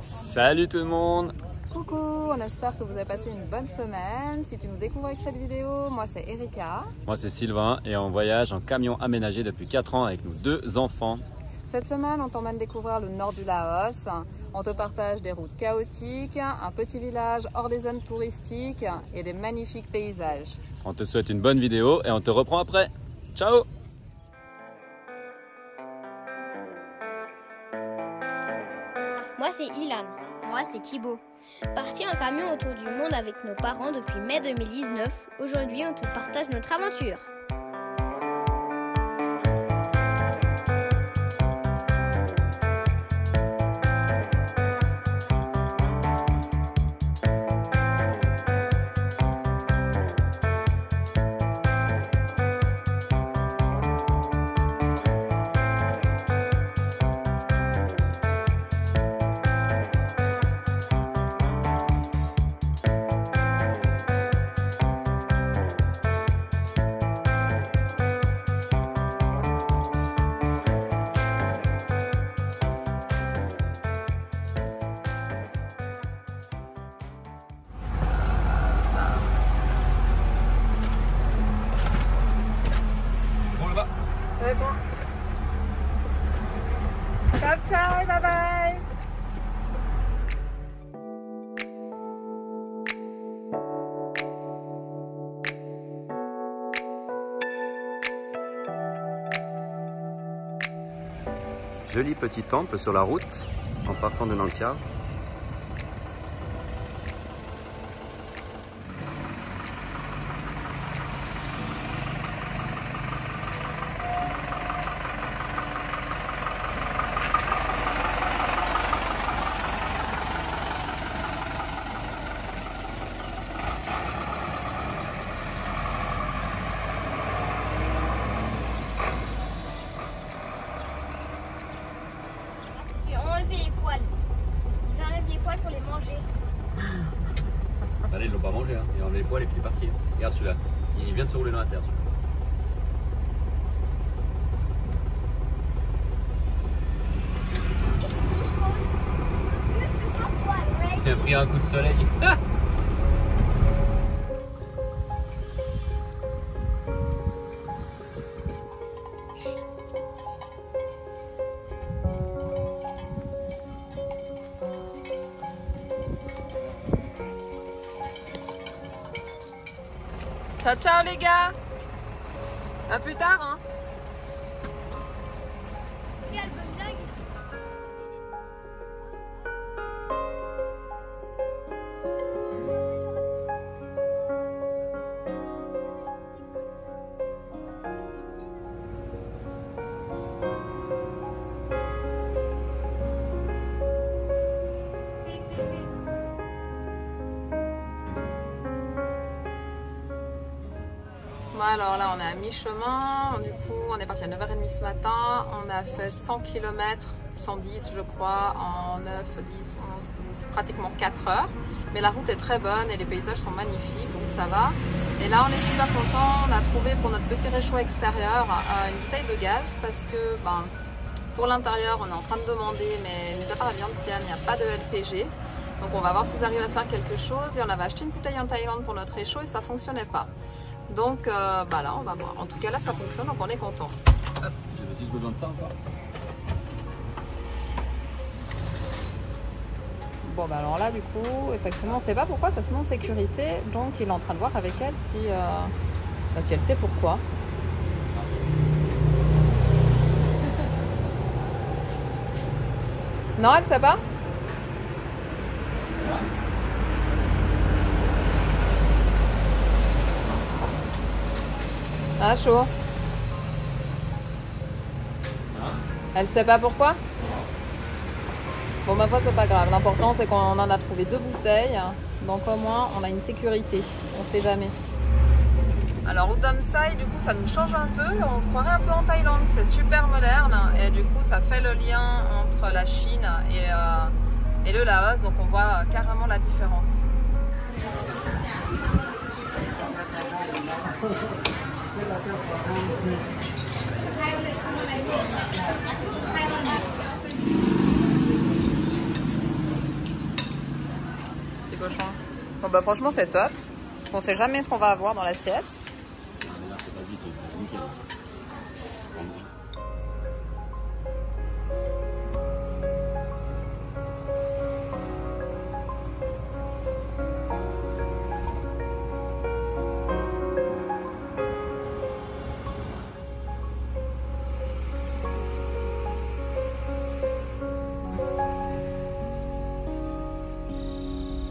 Salut tout le monde! Coucou, on espère que vous avez passé une bonne semaine. Si tu nous découvres avec cette vidéo, moi c'est Erika. Moi c'est Sylvain et on voyage en camion aménagé depuis 4 ans avec nos 2 enfants. Cette semaine, on t'emmène découvrir le nord du Laos. On te partage des routes chaotiques, un petit village hors des zones touristiques et des magnifiques paysages. On te souhaite une bonne vidéo et on te reprend après. Ciao! Moi c'est Ilan. Moi c'est Thibaut. Parti en camion autour du monde avec nos parents depuis mai 2019, aujourd'hui on te partage notre aventure. Ciao, ciao, bye bye. Joli petit temple sur la route en partant de Nang Khair. Ils enlèvent les poils pour les manger. Bah là ils l'ont pas mangé, hein. Il a enlevé les poils et puis il est parti. Regarde celui-là, il vient de se rouler dans la terre. Il a pris un coup de soleil. Ah! Ciao, ciao les gars. À plus tard, hein. Quelle bonne blague. Bon, alors là on est à mi-chemin, du coup on est parti à 9h30 ce matin, on a fait 100 km, 110 je crois, en 9, 10, 11, 12, pratiquement 4 heures. Mais la route est très bonne et les paysages sont magnifiques, donc ça va. Et là on est super content, on a trouvé pour notre petit réchaud extérieur une bouteille de gaz parce que pour l'intérieur on est en train de demander, mais mis à part la viande tienne, il n'y a pas de LPG. Donc on va voir s'ils arrivent à faire quelque chose. Et on avait acheté une bouteille en Thaïlande pour notre réchaud et ça ne fonctionnait pas. Donc là on va voir. En tout cas là ça fonctionne, donc on est content. J'ai besoin de ça encore. Bon bah alors là du coup effectivement on sait pas pourquoi ça se met en sécurité, donc il est en train de voir avec elle si, si elle sait pourquoi. Non, elle sait pas? Ah chaud. Elle sait pas pourquoi? Bon ma foi c'est pas grave, l'important c'est qu'on en a trouvé 2 bouteilles, donc au moins on a une sécurité, on sait jamais. Alors Udomsai du coup ça nous change un peu, on se croirait un peu en Thaïlande, c'est super moderne et du coup ça fait le lien entre la Chine et le Laos, donc on voit carrément la différence. cochon. Bon bah franchement c'est top. Parce qu'on sait jamais ce qu'on va avoir dans l'assiette. Ah, mais là c'est basique, c'est nickel.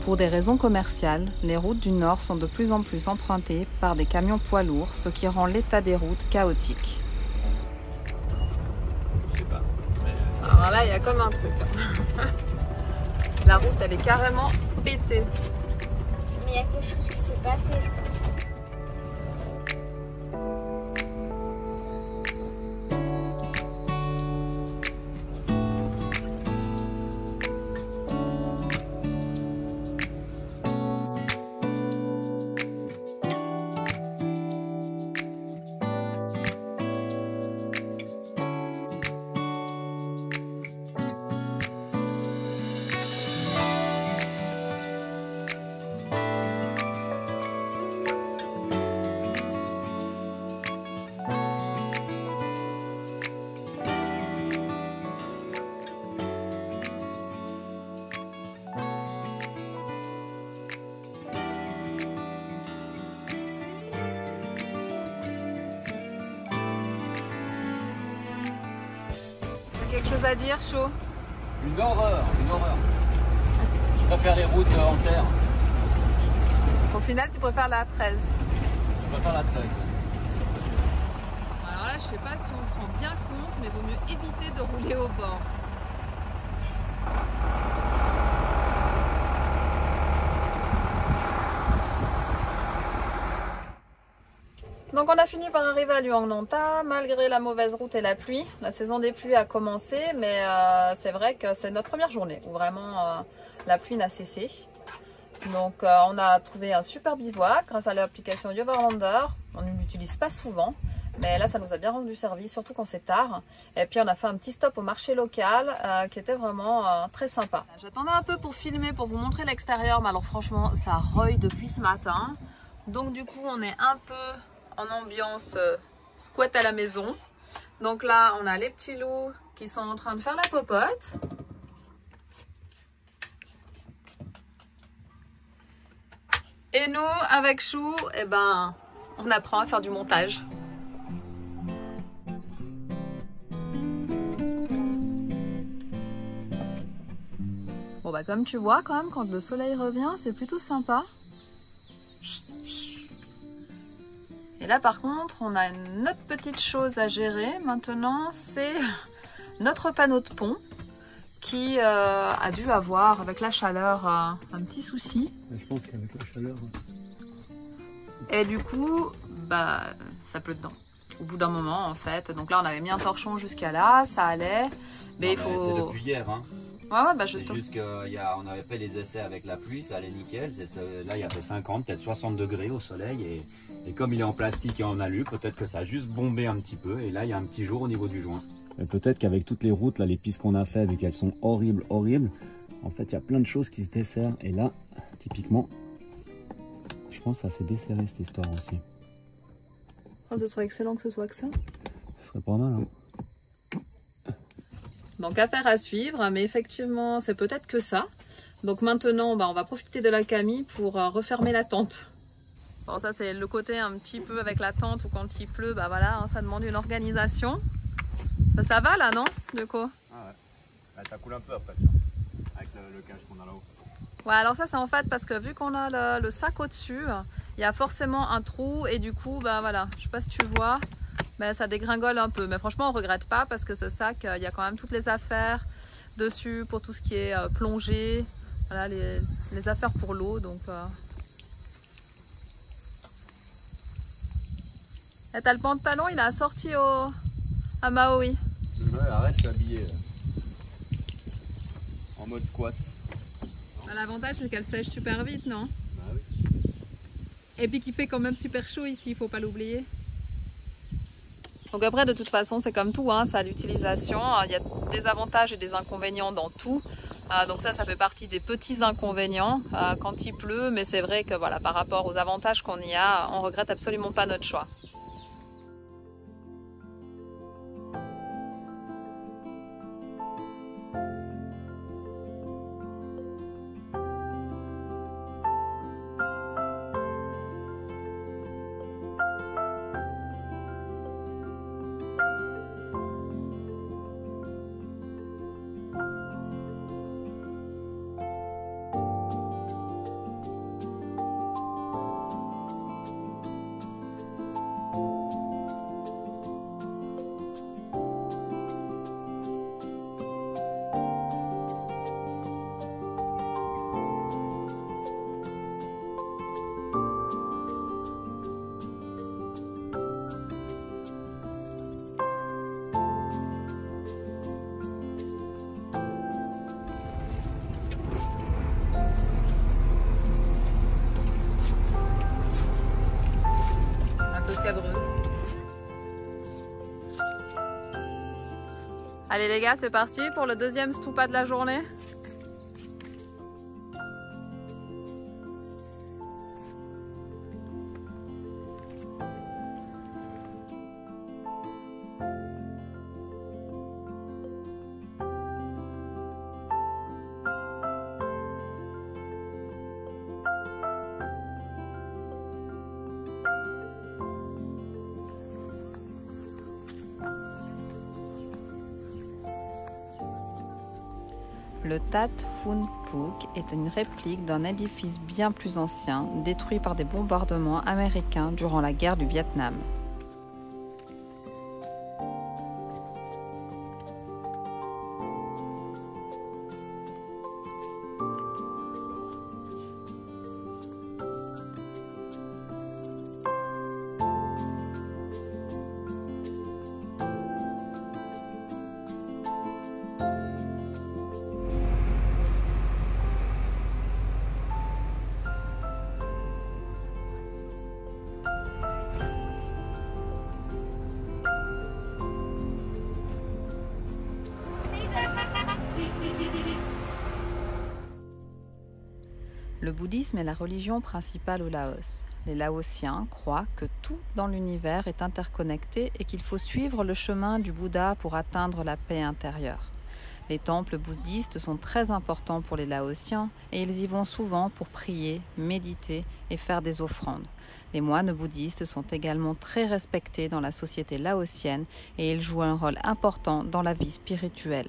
Pour des raisons commerciales, les routes du Nord sont de plus en plus empruntées par des camions poids lourds, ce qui rend l'état des routes chaotique. Je sais pas. Mais... Alors là, il y a comme un truc. La route, elle est carrément pétée. Mais il y a quelque chose qui s'est passé, je crois. Quelque chose à dire, chaud? Une horreur, une horreur. Je préfère les routes en terre. Au final, tu préfères la 13? Je préfère la 13. Alors là, je sais pas si on se rend bien compte, mais vaut mieux éviter de rouler au bord. Donc on a fini par arriver à Luang-Nonta, malgré la mauvaise route et la pluie. La saison des pluies a commencé, mais c'est vrai que c'est notre première journée où vraiment la pluie n'a cessé. Donc on a trouvé un super bivouac grâce à l'application Yoverlander. On ne l'utilise pas souvent, mais là ça nous a bien rendu service, surtout quand c'est tard. Et puis on a fait un petit stop au marché local qui était vraiment très sympa. J'attendais un peu pour filmer, pour vous montrer l'extérieur, mais alors franchement ça roille depuis ce matin. Donc du coup on est un peu en ambiance squat à la maison. Donc là on a les petits loups qui sont en train de faire la popote. Et nous avec Chou, eh ben, on apprend à faire du montage. Bon bah comme tu vois quand même quand le soleil revient c'est plutôt sympa. Et là par contre on a une autre petite chose à gérer maintenant, c'est notre panneau de pont qui a dû avoir avec la chaleur un petit souci. Je pense qu'avec la chaleur... Et du coup bah ça pleut dedans au bout d'un moment en fait. Donc là on avait mis un torchon jusqu'à là, ça allait. Mais il faut... C'est depuis hier hein. Ouais, bah juste. C'est juste qu'on avait fait les essais avec la pluie, ça allait nickel. Là, il y a fait 50, peut-être 60 degrés au soleil. Et comme il est en plastique et en alu, peut-être que ça a juste bombé un petit peu. Et là, il y a un petit jour au niveau du joint. Peut-être qu'avec toutes les routes, là, les pistes qu'on a fait, vu qu'elles sont horribles, en fait, il y a plein de choses qui se desserrent. Et là, typiquement, je pense que ça s'est desserré cette histoire aussi. Oh, ce serait excellent que ce soit que ça. Ce serait pas mal, hein. Donc affaire à suivre, mais effectivement c'est peut-être que ça. Donc maintenant bah, on va profiter de la Camille pour refermer la tente. Bon ça c'est le côté un petit peu avec la tente où quand il pleut, bah voilà, hein, ça demande une organisation. Ça va là non du coup? Ah ouais, ça coule un peu après tu vois, avec le cage qu'on a là-haut. Ouais alors ça c'est en fait parce que vu qu'on a le sac au-dessus, il y a forcément un trou et du coup bah voilà, je sais pas si tu vois. Mais ça dégringole un peu, mais franchement on regrette pas parce que ce sac, il y a quand même toutes les affaires dessus pour tout ce qui est plongée, voilà, les affaires pour l'eau. Donc et t'as le pantalon, il a sorti à Maui. Ouais, arrête, je suis habillé en mode squat. L'avantage c'est qu'elle sèche super vite, non? Bah oui. Et puis qu'il fait quand même super chaud ici, il faut pas l'oublier. Donc après de toute façon c'est comme tout, hein, ça a l'utilisation, il y a des avantages et des inconvénients dans tout. Donc ça fait partie des petits inconvénients quand il pleut, mais c'est vrai que voilà, par rapport aux avantages qu'on y a, on regrette absolument pas notre choix. Allez les gars, c'est parti pour le deuxième stupa de la journée. Le Tat Phun Phuc est une réplique d'un édifice bien plus ancien, détruit par des bombardements américains durant la guerre du Vietnam. Le bouddhisme est la religion principale au Laos. Les Laotiens croient que tout dans l'univers est interconnecté et qu'il faut suivre le chemin du Bouddha pour atteindre la paix intérieure. Les temples bouddhistes sont très importants pour les Laotiens et ils y vont souvent pour prier, méditer et faire des offrandes. Les moines bouddhistes sont également très respectés dans la société laotienne et ils jouent un rôle important dans la vie spirituelle.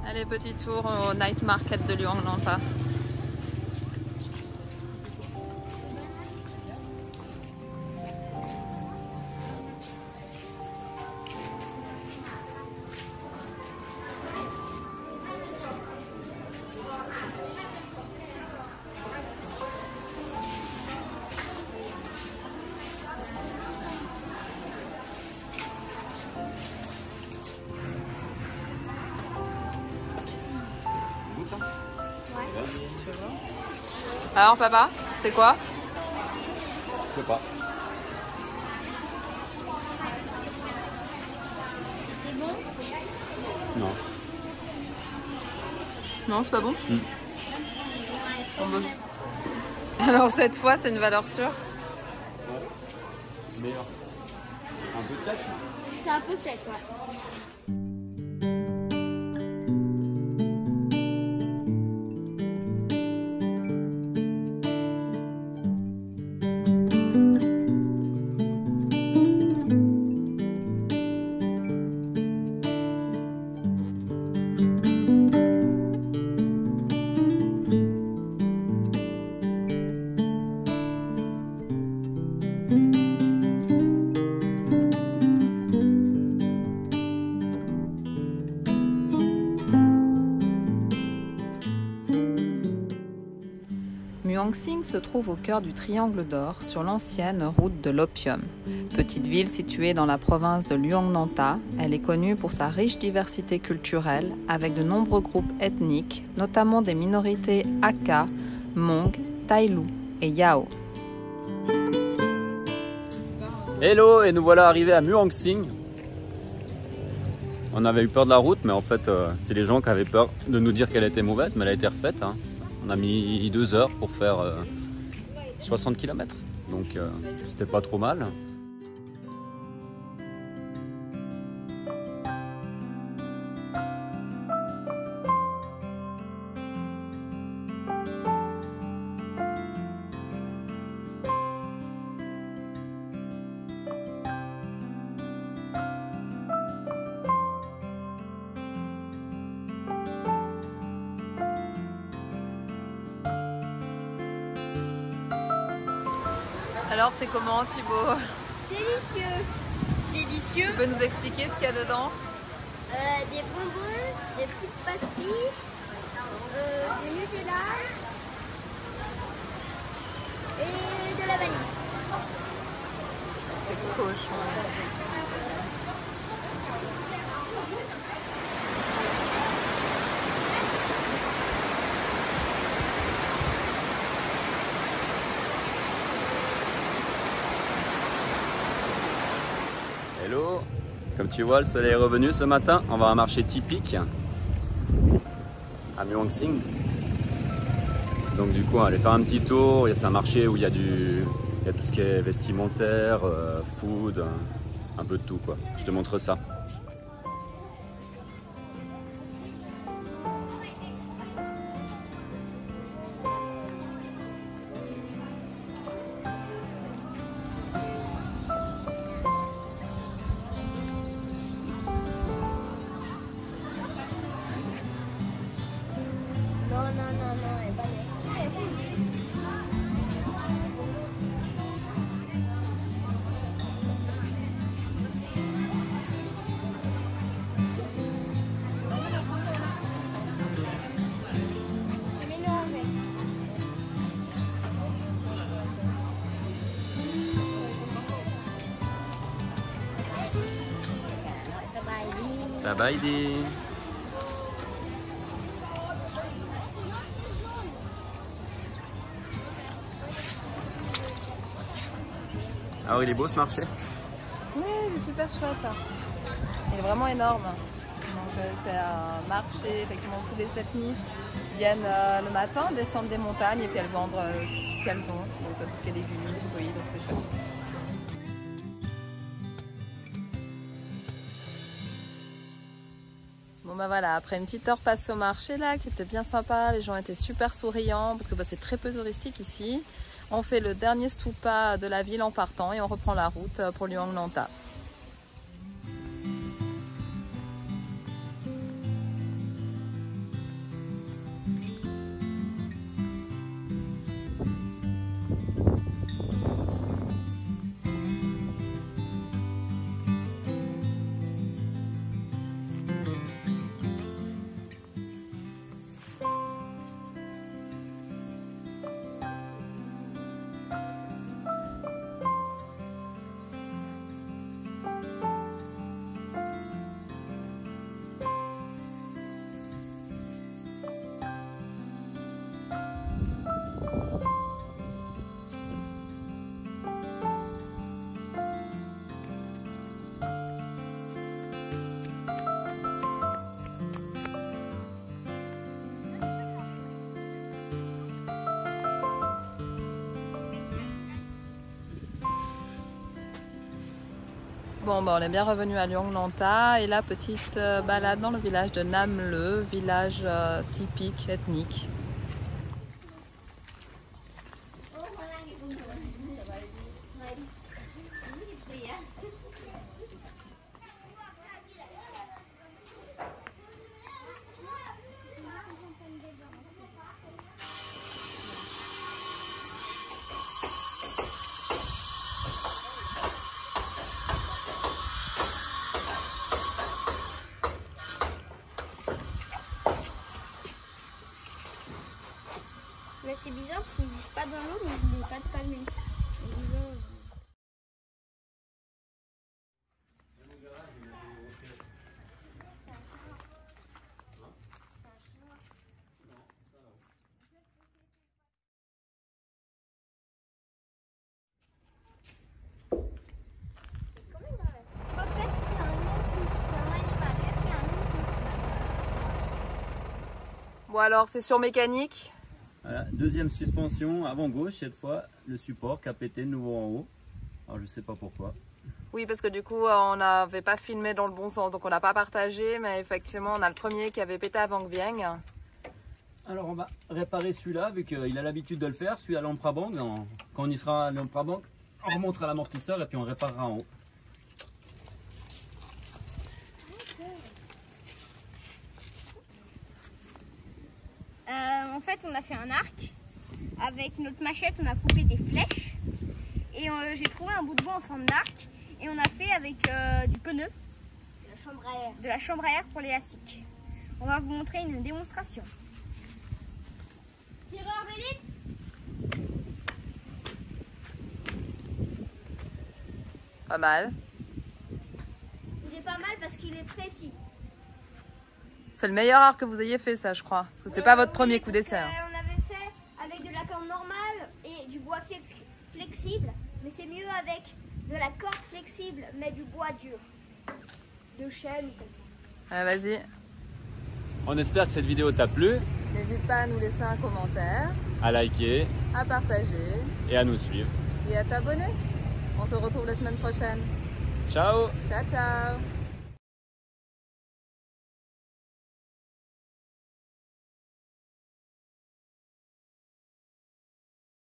Allez, petit tour au night market de Luang Nanta. Alors papa, c'est quoi? Je sais pas. C'est bon? Non. Non, c'est pas bon. Bon, bah. Alors cette fois, c'est une valeur sûre. Meilleur. Un peu sec. C'est un peu sec, ouais. Mueang-Sing se trouve au cœur du Triangle d'Or, sur l'ancienne route de l'opium. Petite ville située dans la province de Luang-Nantha, elle est connue pour sa riche diversité culturelle, avec de nombreux groupes ethniques, notamment des minorités Hakka, Hmong, Thailou et Yao. Hello, et nous voilà arrivés à Mueang-Sing. On avait eu peur de la route, mais en fait, c'est les gens qui avaient peur de nous dire qu'elle était mauvaise, mais elle a été refaite. Hein. On a mis 2 heures pour faire 60 km, donc c'était pas trop mal. Alors c'est comment Thibaut? Délicieux. Délicieux. Tu peux nous expliquer ce qu'il y a dedans? Des bonbons, des petites pastilles, du Nutella et de la vanille. C'est cochon. Hello, comme tu vois, le soleil est revenu ce matin. On va à un marché typique à Mueang-Sing. Donc du coup, on va aller faire un petit tour. C'est un marché où il y a tout ce qui est vestimentaire, food, un peu de tout quoi. Je te montre ça. Non, elle est pas bien. Bye bye đi. Alors il est beau ce marché? Oui, il est super chouette. Il est vraiment énorme. Donc c'est un marché, effectivement tous les ethnies viennent le matin, descendent des montagnes et puis elles vendent ce qu'elles ont. Donc tout ce qui est légumes, fruits, donc c'est chouette. Bon bah voilà, après une petite heure passée au marché là, qui était bien sympa, les gens étaient super souriants parce que bah, c'est très peu touristique ici. On fait le dernier stupa de la ville en partant et on reprend la route pour Luang-Nantha. Bon, bah, on est bien revenu à Luang-Nantha et là, petite balade dans le village de Nam Le, village typique, ethnique. Bon alors, c'est sur mécanique. Voilà, deuxième suspension, avant gauche cette fois, le support qui a pété de nouveau en haut. Alors je sais pas pourquoi. Oui, parce que du coup, on n'avait pas filmé dans le bon sens, donc on l'a pas partagé, mais effectivement, on a le premier qui avait pété avant que vienne. Alors on va réparer celui-là, vu qu'il a l'habitude de le faire, celui à l'Amprabank. Quand on y sera à l'Amprabank, on remontera l'amortisseur et puis on réparera en haut. En fait, on a fait un arc. Avec notre machette, on a coupé des flèches. Et j'ai trouvé un bout de bois en forme d'arc. Et on a fait avec du pneu. De la chambre à air pour l'élastique. On va vous montrer une démonstration. Tireur d'élite. Pas mal. Il est pas mal parce qu'il est précis. C'est le meilleur arc que vous ayez fait, ça, je crois. Parce que c'est pas votre premier coup d'essai. On avait fait avec de la corde normale et du bois flexible. Mais c'est mieux avec de la corde flexible, mais du bois dur. De chêne ou comme ça. Allez, vas-y. On espère que cette vidéo t'a plu, N'hésite pas à nous laisser un commentaire, à liker à partager et à nous suivre. et à t'abonner. On se retrouve la semaine prochaine. Ciao! Ciao, ciao!